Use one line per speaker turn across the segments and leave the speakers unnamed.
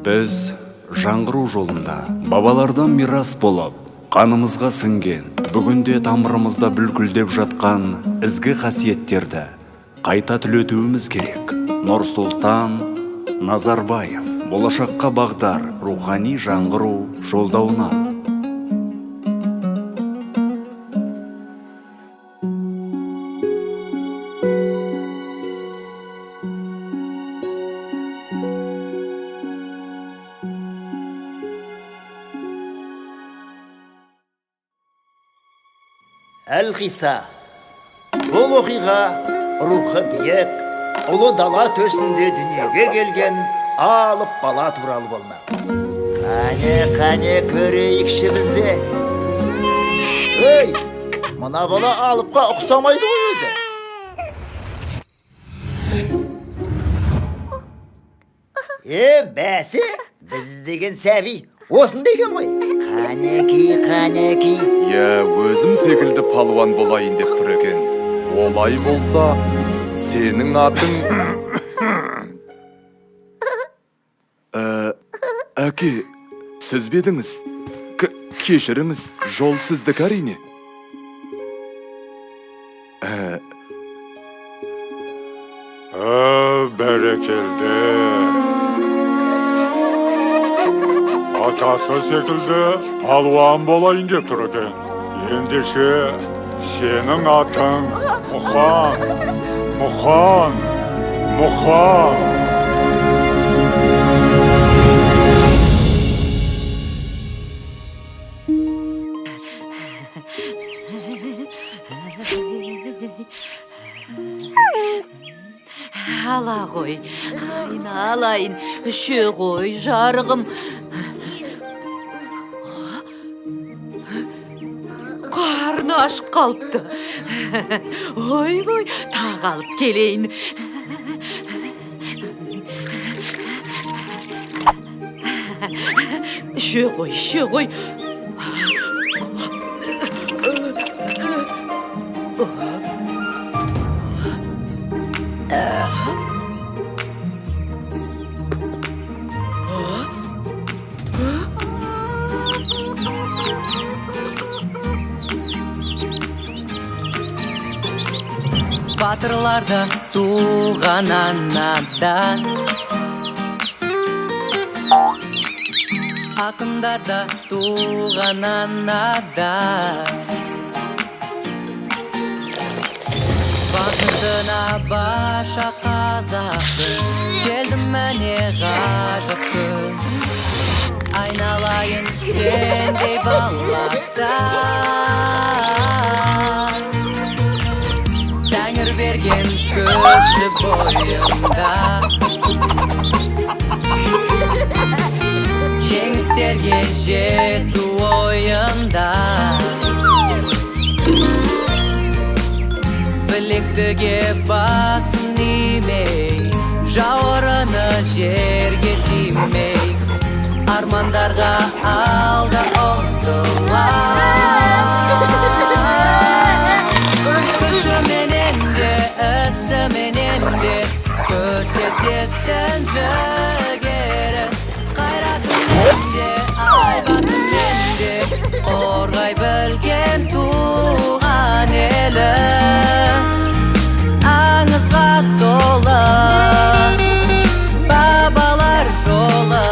Біз жаңғыру жолында бабалардан мирас болып, қанымызға сіңген, бүгінде тамырымызда бүлкілдеп жатқан ізгі қасиеттерді қайта түлетуіміз керек. Нұрсұлтан Назарбаев, болашаққа бағдар рухани жаңғыру жолдауынан.
Әл-Ғиса, бұл оқиға рухы биік, ұлы дала төсінде дүниеге келген алып бала туралы болмақ. Қане көрейікші бізде. Ей, мына бала алыпқа ұқсамайды ғой өзі. Бәсі, біз деген сәби, осында екен ғой. Қанеки.
Өзім секілді палуан болайын деп тұр екен. Олай болса, сенің атың... Әке, сіз бедіңіз. Кешіріңіз, жол сіздік әрине.
Бәрекелді. Атасы секілді палуан болайын деп тұр екен. Ендеше сенің атың Мұқан.
Ала ғой, алайын, үше ғой, жарығым. Қарны ашып қалыпты. Ой, тағы алып келейін. Үше ғой. Батырларда туған анадан, ақындарда туған анадан, батырдына барша қазақты, келдім мәне ғажап күн, айналайын сендей балақтан. Тәңір берген көші бойында, жеңістерге жету ойында, білектіге басын имей, жауырыны жерге тимей, армандарға алда ұмтылар. Күшіменен де, ісіменен де, көрсететін жігері, қайратымен де, айбатымен де, қорғай білген туған елі, аңызға толы бабалар жолы.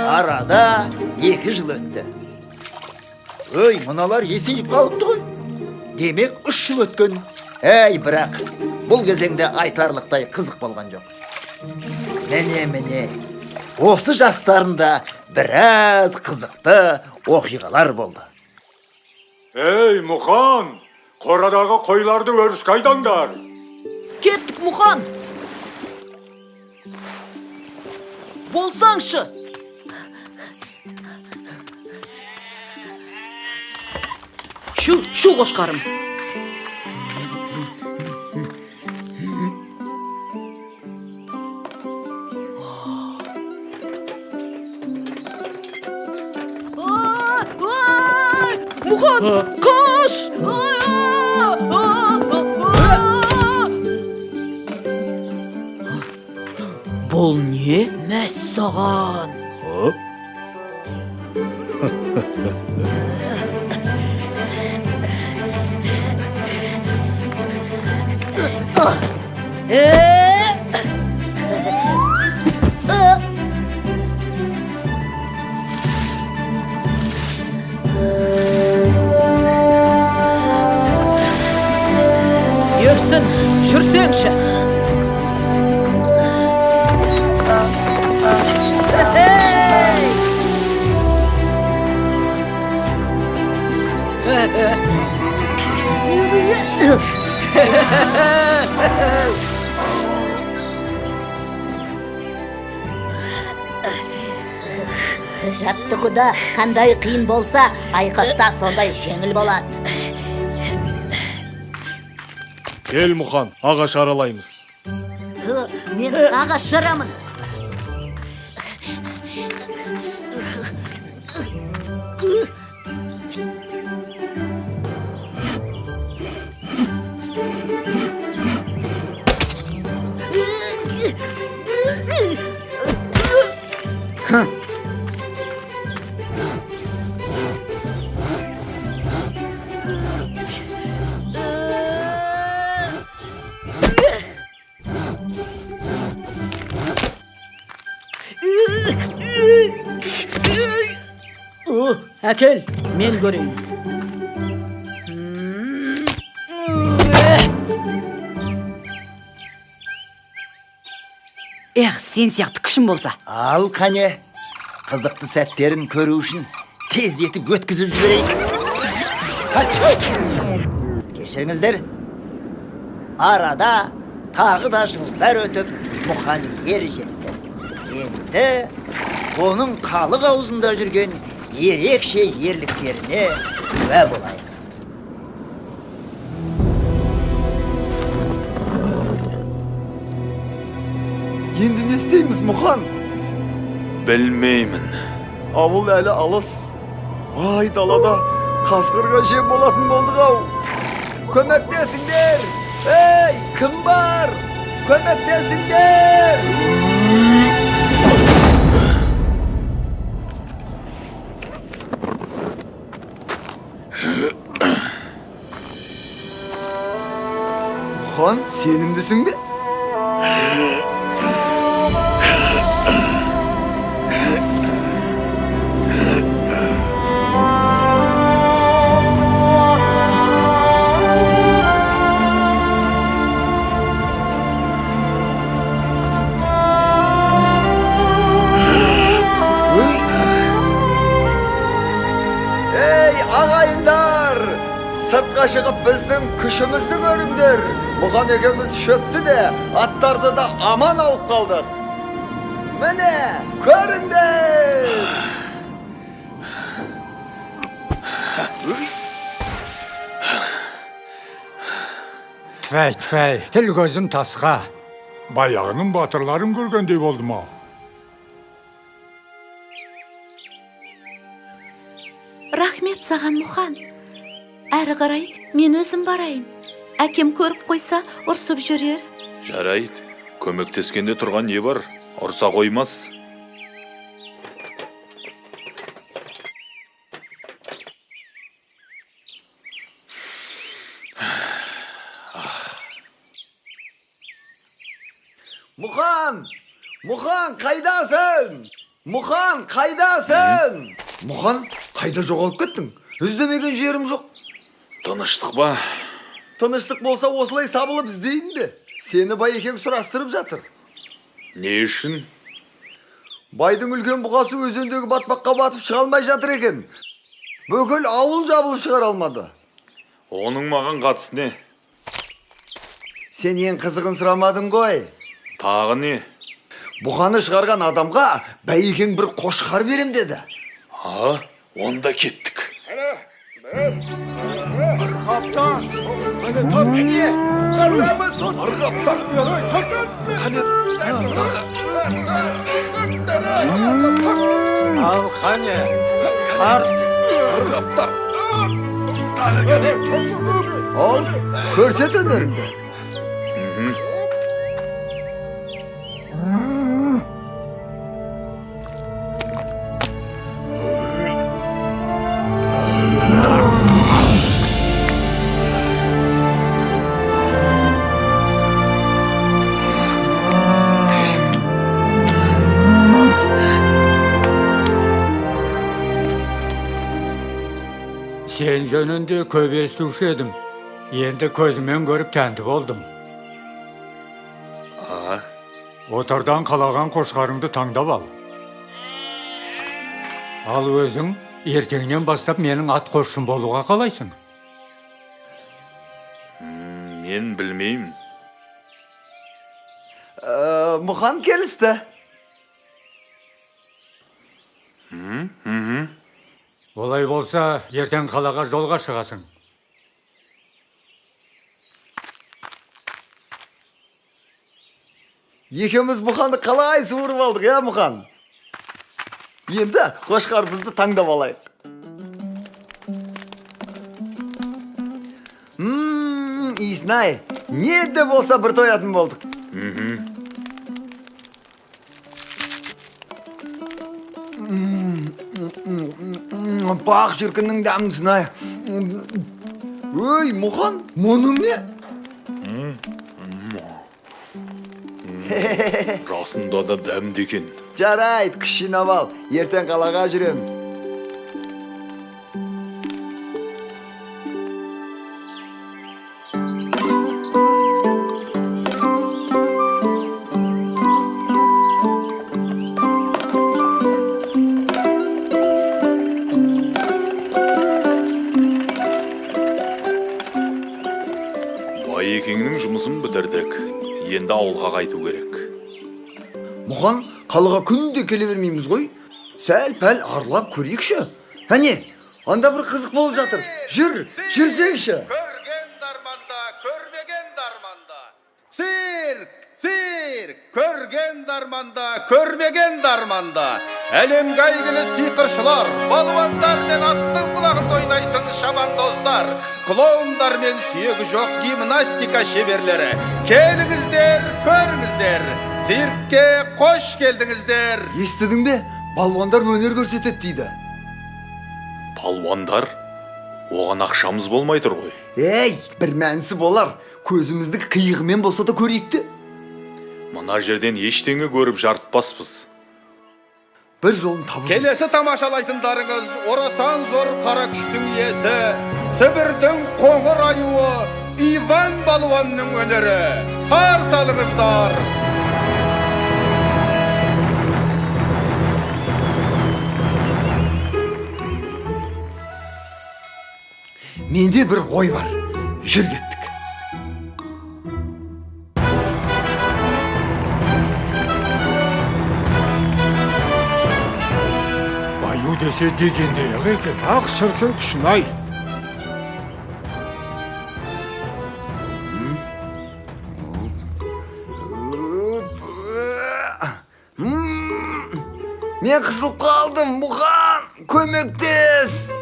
Арада 2 жыл өтті. Өй, мұналар есейіп қалыпты ғой. Демек 3 жыл өткен. Бірақ бұл кезеңде айтарлықтай қызық болған жоқ. Міне, осы жастарында біраз қызықты оқиғалар болды.
Ей, Мұқан, қорадағы қойларды өріске айдаңдар.
Кеттік, Мұқан. Болсаңшы. Şu qoşqarım. Muxan, koş! Bol ne? Məssağan. Yürüsün, şürsün şe.
Жаттығуда қандай қиын болса, айқаста сондай жеңіл болады.
Кел Мұхан, ағаш аралаймыз.
Мен ағаш жарамын.
Әкел, мен көрейін. Сен сияқты күшім болса.
Ал қане, қызықты сәттерін көру үшін тездетіп өткізіп жіберейік. Кешіріңіздер. Арада тағы да жылдар өтіп, Мұқан ер жетті. Енді оның халық аузында жүрген ерекше ерліктеріне куә болайық.
Енді не істейміз Мұхан?
Білмеймін.
Ауыл әлі алыс. Ай, далада қасқырға жем болатын болдық ау. Көмектесіңдер! Ей, кім бар? Көмектесіңдер! Мұхан, сенімдісің бе? Ағайындар, сыртқа шығып біздің күшімізді көріңдер. Мұхан екеуміз шөпті де, аттарды да аман алып қалдық. Міне, көріңдер.
Тфәй, тіл көзім тасқа. Баяғының батырларын көргендей болдым ау.
Рахмет саған, Мұхан. Әрі қарай мен өзім барайын. Әкем көріп қойса, ұрсып жүрер.
Жарайды, көмектескенде тұрған не бар? Ұрса қоймас.
Мұхан! Мұхан, қайдасың? Мұхан, қайдасың? Мұхан, қайда жоғалып кеттің? Іздемеген жерім жоқ.
Тыныштық ба?
Тыныштық болса осылай сабылып іздейін бе? Сені Байекең сұрастырып жатыр.
Не үшін?
Байдың үлкен бұқасы өзендегі батпаққа батып шыға алмай жатыр екен. Бүкіл ауыл жабылып шығара алмады.
Оның маған қатысы не?
Сен ең қызығын сұрамадың ғой.
Тағы не?
Бұқаны шығарған адамға Байекең бір қошқар берем деді.
Онда кеттік. Kaptan. Hani tar beni. Vermez. Kaptan. Hani
Ал қане. Ар.
kaptan.
Al, көрсет өнеріңді.
Сен жөнінде көп естуші едім. Енді көзіммен көріп тәнті болдым. Отардан қалаған қошқарыңды таңдап ал. Ал өзің ертеңнен бастап менің ат қосшым болуға қалайсың?
Мен білмеймін.
Мұхан келісті.
Олай болса, ертең қалаға жолға шығасың.
Екеуміз Мұханды қалай суырып алдық, Мұхан? Енді қошқар бізді таңдап алайық. Иснай, не де болса бір тоятын болдық. Бақ жүркінің дәмін сынай. Өй, Мұхан, мұның не?
Расында да дәмді екен.
Жарайды, күшінап ал. Ертең қалаға жүреміз.
Байекеңнің жұмысын бітірдік. Енді ауылға қайту керек.
Мұхан, қалаға күнде келе бермейміз ғой. Сәл-пәл аралап көрейікші. Әне, анда бір қызық болып жатыр. Жүрсеңші.
Көрген дарманда, көрмеген дарманда. Цирк, цирк, көрген дарманда, көрмеген дарманда. Әлемге әйгілі сиқыршылар, балуандар мен аттың құлағында ойнайтын шабандоздар, клоундар мен сүйегі жоқ гимнастика шеберлері. Келіңіздер, көріңіздер. Циркке қош келдіңіздер.
Естідің бе? Балуандар өнер көрсетеді дейді.
Палуандар? Оған ақшамыз болмай тұр ғой.
Ей, бір мәнісі болар. Көзімізді қиығымен болса да көрейікті.
Мына жерден ештеңе көріп жарытпаспыз.
Бір жолын табу.
Келесі тамашалайтындарыңыз орасан зор қара күштің иесі, Сібірдің қоңыр аюы Иван балуанның өнері. Қарсы алыңыздар.
Менде бір ой бар. Жүр кеттік.
Аю десе дегендей ақ екен. Ақ шіркін күшін-ай.
Мен қысылып қалдым, Мұхан! Көмектес!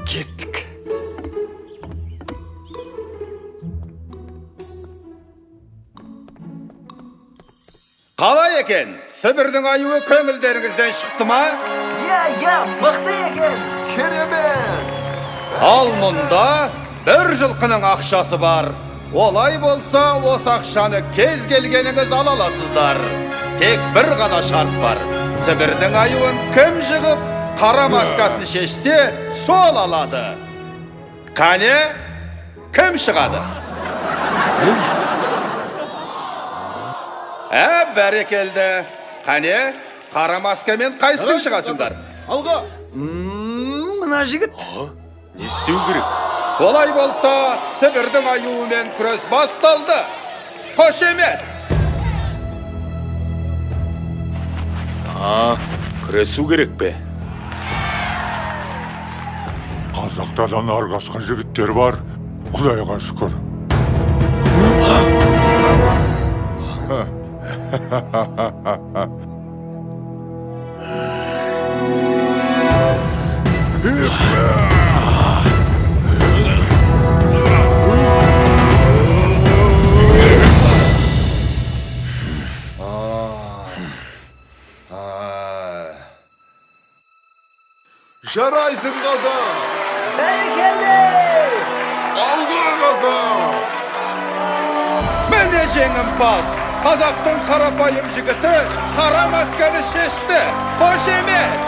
Кеттік.
Қалай екен? Сібірдің аюы көңілдеріңізден шықты ма?
Мықты екен. Керемет.
Ал мұнда бір жылқының ақшасы бар. Олай болса, осы ақшаны кез келгеніңіз ала аласыздар. Тек бір ғана шарт бар. Сібірдің аюын кім жығып, қара маскасын шешсе, сол алады. Қане, кім шығады? Бәрекелді. Қане, қара маскамен қайсың шығасыңдар?
Алға. Мына жігіт.
Не істеу керек?
Олай болса, Сібірдің аюымен күрес басталды. Қошемет!
күресу керек пе?
Қазақтардан аргасқан жігіттер бар, Құдайға шүкір.
Жарайсың қаза!
Бәрекелді!
Алға қаза!
Міне жеңімпаз! Қазақтың қарапайым жігіті қара масканы шешті. Қош емес!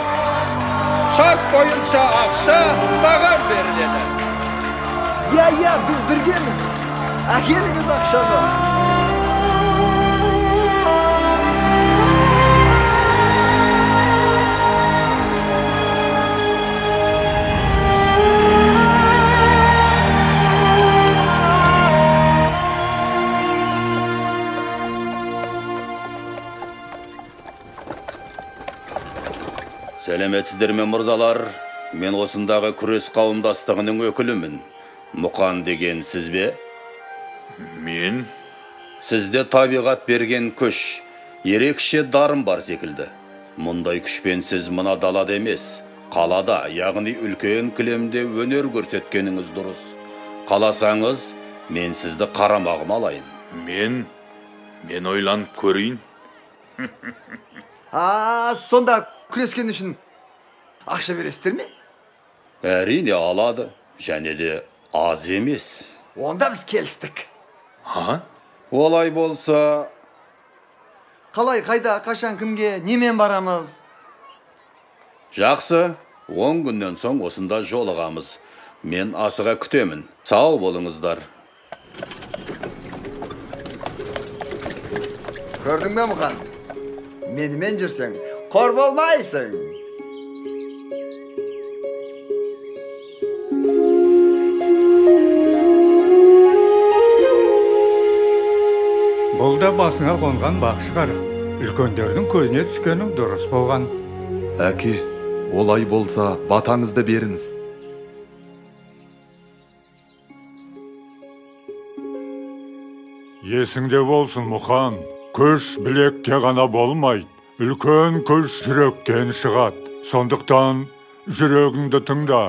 Шарт бойынша ақша саған беріледі.
Я, біз біргеміз. Әкеліңіз ақшаны.
Сәлеметсіздер ме мырзалар? Мен осындағы күрес қауымдастығының өкілімін. Мұқан деген сіз бе?
Мен?
Сізде табиғат берген күш, ерекше дарын бар секілді. Мұндай күшпен сіз мына далада емес, қалада, яғни үлкен кілемде өнер көрсеткеніңіз дұрыс. Қаласаңыз, мен сізді қарамағыма алайын.
Мен ойланып көрейін.
Сонда күрескен үшін ақша бересіздер ме?
Әрине алады, және де аз емес.
Онда біз келістік.
Олай болса...
Қалай, қайда, қашан, кімге, немен барамыз?
Жақсы, 10 күннен соң осында жолығамыз. Мен асыға күтемін. Сау болыңыздар.
Көрдің бе Мұқан? Менімен жүрсең, қор болмайсың.
Бұл да басыңа қонған бақ шығар. Үлкендердің көзіне түскенің дұрыс болған.
Әке, олай болса батаңызды беріңіз.
Есіңде болсын, Мұқан. Күш білекке ғана болмайды. Үлкен күш жүректен шығады. Сондықтан жүрегіңді тыңда.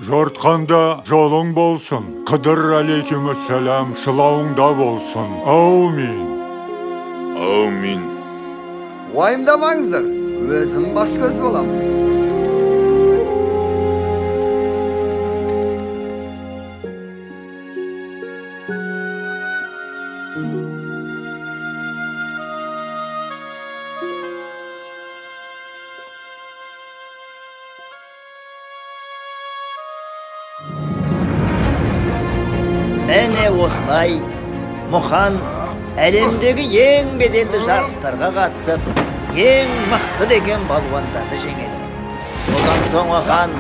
Жортқанда жолың болсын. Қыдыр алейкумассалам шылауыңда болсын. Аумин.
Аумин.
Уайымдамаңыздар, өзім бас көз болам.
Мәне осылай, Мұқан әлемдегі ең беделді жарыстарға қатысып, ең мықты деген балуандарды жеңеді. Содан соң оған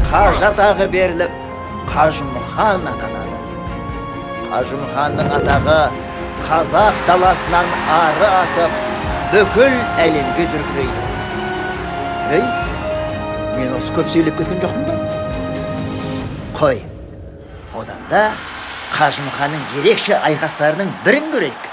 қажы атағы беріліп, Қажымұқан атанады. Қажымұқанның атағы қазақ даласынан ары асып, бүкіл әлемге дүркірейді. Мен осы көп сөйлеп кеткен жоқпын ба? Қой, одан да Қажымұқанның ерекше айқастарының бірін көрейік.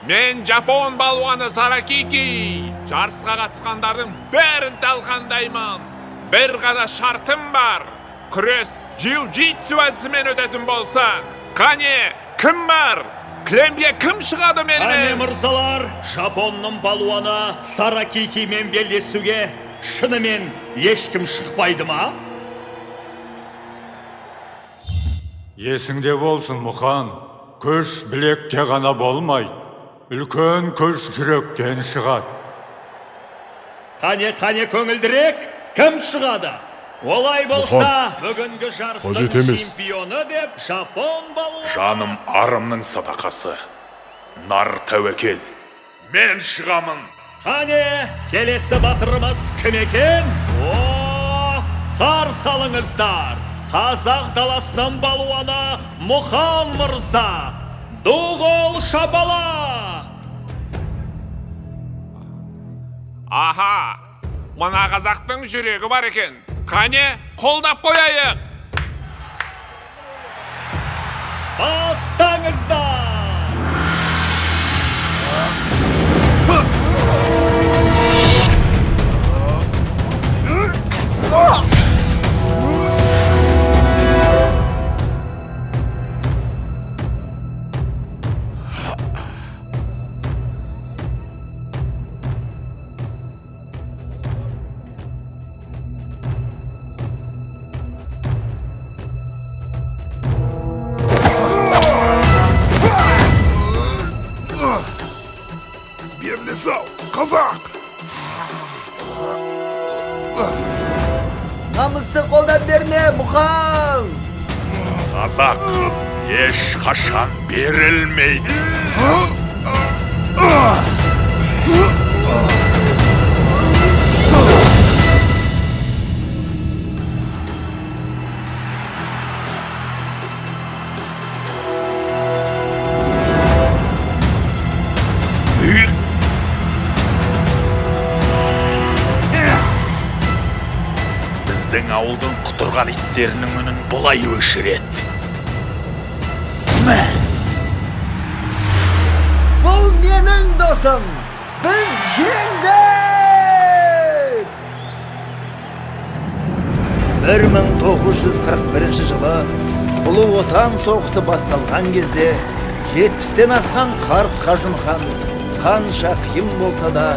Мен Жапон балуаны Саракики. Жарысқа қатысқандардың бәрін талқандаймын. Бір ғана шартым бар. Күрес джиу-джитсу әдісімен өтетін болса. Қане, кім бар? Кілемге кім шығады менімен?
Қане мырзалар, Жапонның балуаны Саракикимен белдесуге шынымен ешкім шықпайды ма?
Есіңде болсын, Мұқан. Күш білекке ғана болмайды. Үлкен күш жүректен шығады.
Қане көңілдірек, кім шығады? Олай болса, бүгінгі жарыстың чемпионы деп Жапон балуаны...
Жаным арымның садақасы. Нар тәуекел. Мен шығамын.
Қане, келесі батырымыз кім екен? Тар салыңыздар. Қазақ даласының балуаны Мұқан мырза. Дуғол шапалақ!
Аха, мына қазақтың жүрегі бар екен. Қане, қолдап қояйық.
Бастаңыздар!
Берлесау, қазақ!
Намысты қолдан берме, Мұқан!
Қазақ еш қашан берілмейді. Біздің ауылдың құтырған иттерінің үнін бұлай өшіреді.
Бұл менің досым! Біз жеңдік!
1941 жылы Ұлы Отан соғысы басталған кезде 70-тен асқан қарт Қажымұқан қанша қиын болса да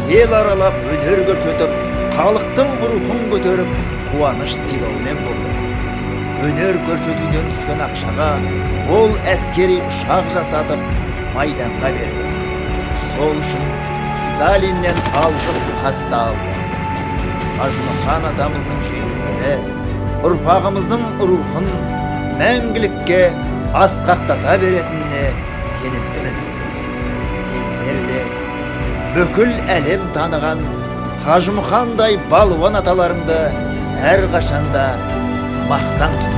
ел аралап өнер көрсетіп, халықтың рухын көтеріп, қуаныш сыйлаумен болды. Өнер көрсетуден түскен ақшаға ол әскери ұшақ жасатып майданға берді. Сол үшін Сталиннен алғыс хатты алды. Қажымұқан атамыздың жеңістері ұрпағымыздың рухын мәңгілікке асқақтата беретініне сенімдіміз. Сендер де бүкіл әлем таныған Қажымұқандай балуан аталарыңды әрқашанда мақтан тұтып